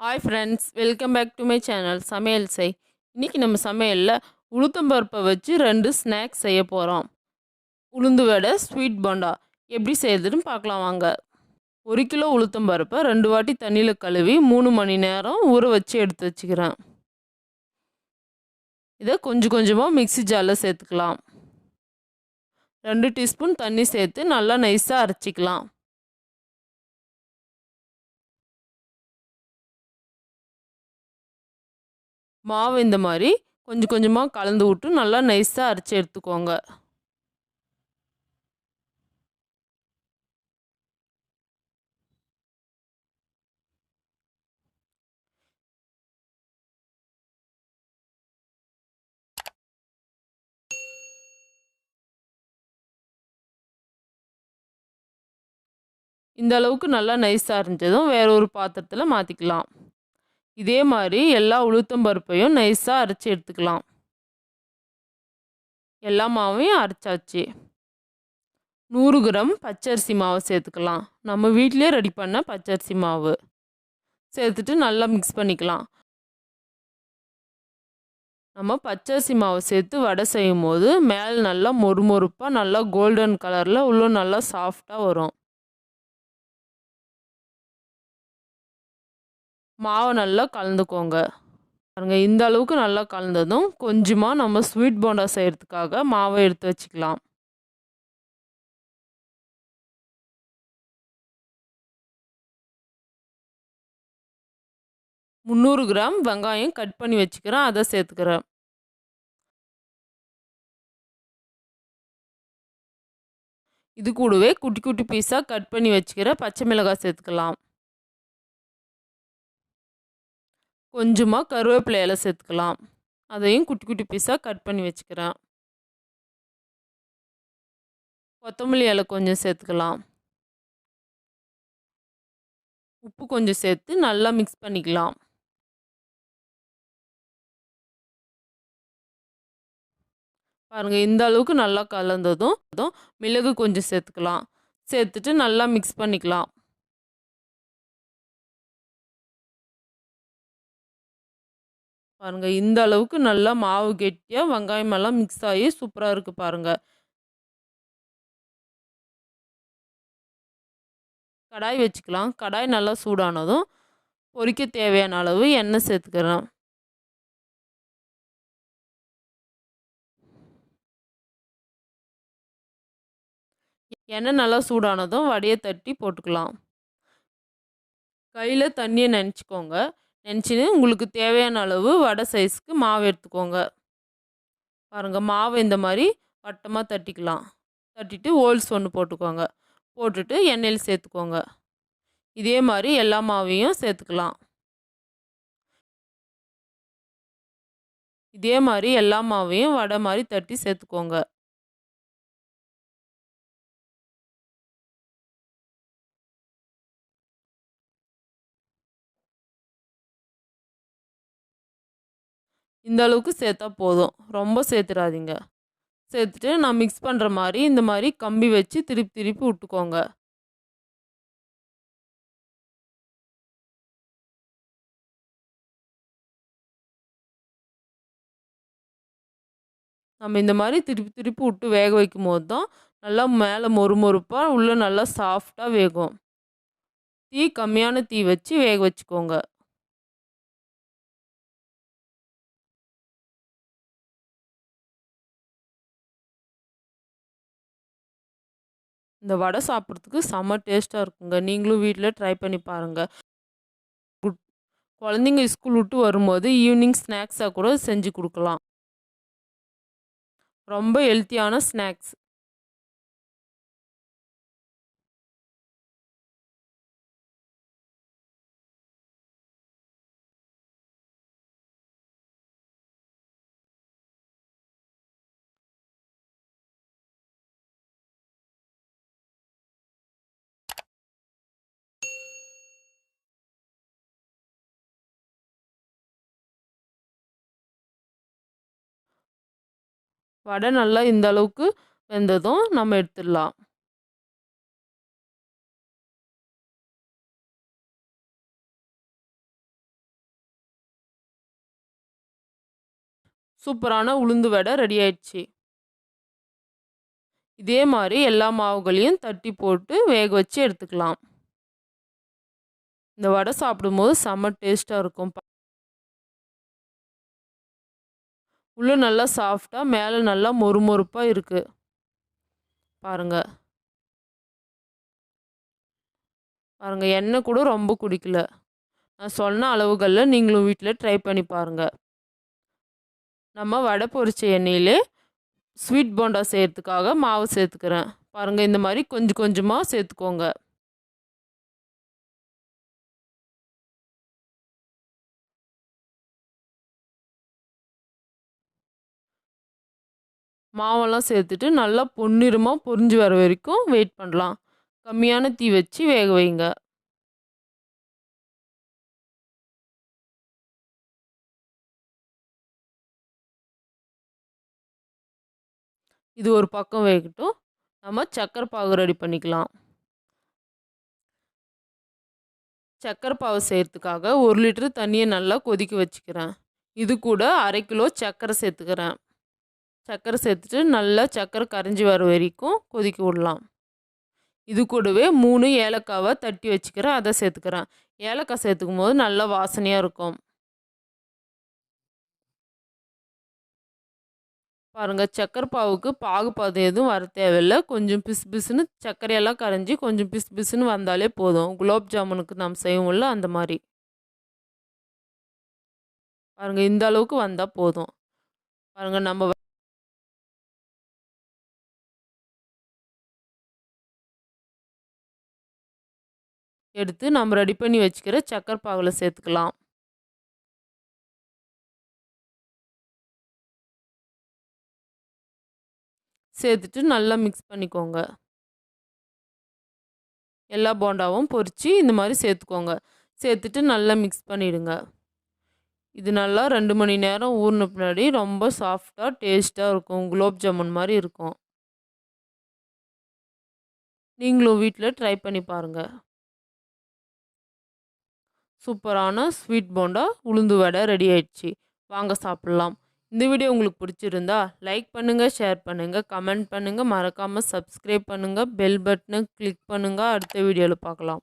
Hi friends, welcome back to my channel சமையல் செய். இன்றைக்கி நம்ம சமையலில் உளுத்தம்பருப்பை வச்சு 2 ஸ்நாக்ஸ் செய்ய போகிறோம். உளுந்து வடை, ஸ்வீட் போண்டா எப்படி செய்யுதுன்னு பார்க்கலாம் வாங்க. 1 கிலோ உளுத்தம்பருப்பை 2 வாட்டி தண்ணியில் கழுவி 3 மணி நேரம் ஊற வச்சு எடுத்து வச்சுக்கிறேன். இதை கொஞ்சம் கொஞ்சமாக மிக்ஸி ஜாரில் சேர்த்துக்கலாம். 2 டீஸ்பூன் தண்ணி சேர்த்து நல்லா நைஸாக அரைச்சிக்கலாம். மாவு இந்த மாதிரி கொஞ்சம் கொஞ்சமாக கலந்து விட்டு நல்லா நைஸாக அரைச்சி எடுத்துக்கோங்க. இந்த அளவுக்கு நல்லா நைஸாக அரைஞ்சதும் வேற ஒரு பாத்திரத்தில் மாற்றிக்கலாம். இதே மாதிரி எல்லா உளுத்தம்பருப்பையும் நைஸாக அரைச்சி எடுத்துக்கலாம். எல்லா மாவையும் அரைச்சாச்சு. 100 கிராம் பச்சரிசி மாவு சேர்த்துக்கலாம். நம்ம வீட்டிலே ரெடி பண்ண பச்சரிசி மாவு சேர்த்துட்டு நல்லா மிக்ஸ் பண்ணிக்கலாம். நம்ம பச்சரிசி மாவு சேர்த்து வடை செய்யும் போது மேலே நல்லா மொறுமொறுப்பாக நல்லா கோல்டன் கலரில் உள்ள நல்லா சாஃப்டாக வரும். மாவை நல்லா கலந்துக்கோங்க. பாருங்க, இந்த அளவுக்கு நல்லா கலந்ததும் கொஞ்சமாக நம்ம ஸ்வீட் போண்டா செய்கிறதுக்காக மாவை எடுத்து வச்சுக்கலாம். முந்நூறு கிராம் வெங்காயம் கட் பண்ணி வச்சுக்கிறேன், அதை சேர்த்துக்கிறேன். இது கூடவே குட்டி குட்டி பீஸாக கட் பண்ணி வச்சுக்கிற பச்சை மிளகாய் சேர்த்துக்கலாம். கொஞ்சமாக கருவேப்பிலை இலை சேர்த்துக்கலாம். அதையும் குட்டி குட்டி பீஸாக கட் பண்ணி வச்சுக்கிறேன். கொத்தமல்லி இலை கொஞ்சம் சேர்த்துக்கலாம். உப்பு கொஞ்சம் சேர்த்து நல்லா மிக்ஸ் பண்ணிக்கலாம். பாருங்கள், இந்த அளவுக்கு நல்லா கலந்ததும் மிளகு கொஞ்சம் சேர்த்துக்கலாம். சேர்த்துட்டு நல்லா மிக்ஸ் பண்ணிக்கலாம். பாருங்கள், இந்த அளவுக்கு நல்லா மாவு கெட்டியாக வெங்காயம் எல்லாம் மிக்ஸ் ஆகி சூப்பராக இருக்குது பாருங்கள். கடாய் வச்சுக்கலாம். கடாய் நல்லா சூடானதும் பொரிக்க தேவையான அளவு எண்ணெய் சேர்த்துக்கிறேன். எண்ணெய் நல்லா சூடானதும் வடையை தட்டி போட்டுக்கலாம். கையில் தண்ணியை நினச்சிக்கோங்க. நினச்சின்னு உங்களுக்கு தேவையான அளவு வடை சைஸ்க்கு மாவு எடுத்துக்கோங்க. பாருங்கள், மாவு இந்த மாதிரி வட்டமாக தட்டிக்கலாம். தட்டிட்டு ஹோல்ஸ் ஒன்று போட்டுக்கோங்க. போட்டுட்டு எண்ணெயில் சேர்த்துக்கோங்க. இதே மாதிரி எல்லா மாவையும் சேர்த்துக்கலாம். இதே மாதிரி எல்லா மாவையும் வடை மாதிரி தட்டி சேர்த்துக்கோங்க. இந்த அளவுக்கு சேர்த்தா போதும், ரொம்ப சேர்த்துடாதீங்க. சேர்த்துட்டு நான் மிக்ஸ் பண்ணுற மாதிரி இந்த மாதிரி கம்பி வச்சு திருப்பி திருப்பி விட்டுக்கோங்க. நம்ம இந்த மாதிரி திருப்பி திருப்பி விட்டு வேக வைக்கும் போது தான் நல்லா மேலே மொறுமொறுப்பாக உள்ளே நல்லா சாஃப்டாக வேகும். தீ கம்மியான தீ வச்சு வேக வச்சுக்கோங்க. இந்த வடை சாப்பிட்றதுக்கு செம்ம டேஸ்ட்டாக இருக்குங்க. நீங்களும் வீட்டில் ட்ரை பண்ணி பாருங்கள். குழந்தைங்க ஸ்கூல் விட்டு வரும்போது ஈவினிங் ஸ்நாக்ஸாக கூட செஞ்சு கொடுக்கலாம். ரொம்ப ஹெல்த்தியான ஸ்நாக்ஸ். வடை நல்லா இந்த அளவுக்கு வெந்ததும் நம்ம எடுத்துடலாம். சூப்பரான உளுந்து வடை ரெடி ஆயிடுச்சு. இதே மாதிரி எல்லா மாவுகளையும் தட்டி போட்டு வேக வச்சு எடுத்துக்கலாம். இந்த வடை சாப்பிடும்போது செம்ம டேஸ்ட்டாக இருக்கும். உள்ள நல்லா சாஃப்டாக, மேலே நல்லா மொறுமொறுப்பாக இருக்குது. பாருங்கள் பாருங்கள், எண்ணெய் கூட ரொம்ப குடிக்கல. நான் சொன்ன அளவுகளில் நீங்களும் வீட்டில் ட்ரை பண்ணி பாருங்கள். நம்ம வடை பொரிச்ச எண்ணெயிலே ஸ்வீட் போண்டா செய்கிறதுக்காக மாவு சேர்த்துக்கிறேன். பாருங்கள், இந்த மாதிரி கொஞ்சம் கொஞ்சமாக சேர்த்துக்கோங்க. மாவெல்லாம் சேர்த்துட்டு நல்லா பொன்னிறமாக பொரிஞ்சு வர வரைக்கும் வெயிட் பண்ணலாம். கம்மியான தீ வச்சு வேக வைங்க. இது ஒரு பக்கம் வேகட்டும். நம்ம சக்கரை பாகு ரெடி பண்ணிக்கலாம். சக்கரை பாகு செய்கிறதுக்காக 1 லிட்டர் தண்ணியை நல்லா கொதிக்க வச்சுக்கிறேன். இது கூட 1/2 கிலோ சர்க்கரை சேர்த்துக்கிறேன். சர்க்கரை சேர்த்துட்டு நல்லா சர்க்கரை கரைஞ்சி வர வரைக்கும் கொதிக்க விடலாம். இது கூடவே 3 ஏலக்காவை தட்டி வச்சுக்கிறேன், அதை சேர்த்துக்கிறேன். ஏலக்காய் சேர்த்துக்கும் போது நல்லா வாசனையாக இருக்கும். பாருங்கள், சக்கரை பாவுக்கு பாகுபாதம் எதுவும் வர தேவையில்லை. கொஞ்சம் பிசு பிசுன்னு சர்க்கரையெல்லாம் கரைஞ்சி கொஞ்சம் பிசு பிசுன்னு வந்தாலே போதும். குலோப் ஜாமுனுக்கு நாம் செய்வோம்ல அந்த மாதிரி. பாருங்கள், இந்த அளவுக்கு வந்தால் போதும். பாருங்கள், நம்ம எடுத்து நம்ம ரெடி பண்ணி வச்சுக்கிற சக்கரை பாகில் சேர்த்துக்கலாம். சேர்த்துட்டு நல்லா மிக்ஸ் பண்ணிக்கோங்க. எல்லா போண்டாவும் பொரித்து இந்த மாதிரி சேர்த்துக்கோங்க. சேர்த்துட்டு நல்லா மிக்ஸ் பண்ணிவிடுங்க. இது நல்லா 2 மணி நேரம் ஊறின பின்னாடி ரொம்ப சாஃப்டாக டேஸ்ட்டாக இருக்கும். குலோப் ஜாமுன் மாதிரி இருக்கும். நீங்களும் வீட்டில் ட்ரை பண்ணி பாருங்கள். சூப்பரான ஸ்வீட் போண்டா உளுந்து வடை ரெடி ஆயிடுச்சு. வாங்க சாப்பிட்லாம். இந்த வீடியோ உங்களுக்கு பிடிச்சிருந்தா லைக் பண்ணுங்கள், ஷேர் பண்ணுங்கள், கமெண்ட் பண்ணுங்கள், மறக்காமல் சப்ஸ்கிரைப் பண்ணுங்கள், பெல் பட்டனை கிளிக் பண்ணுங்கள். அடுத்த வீடியோவில் பார்க்கலாம்.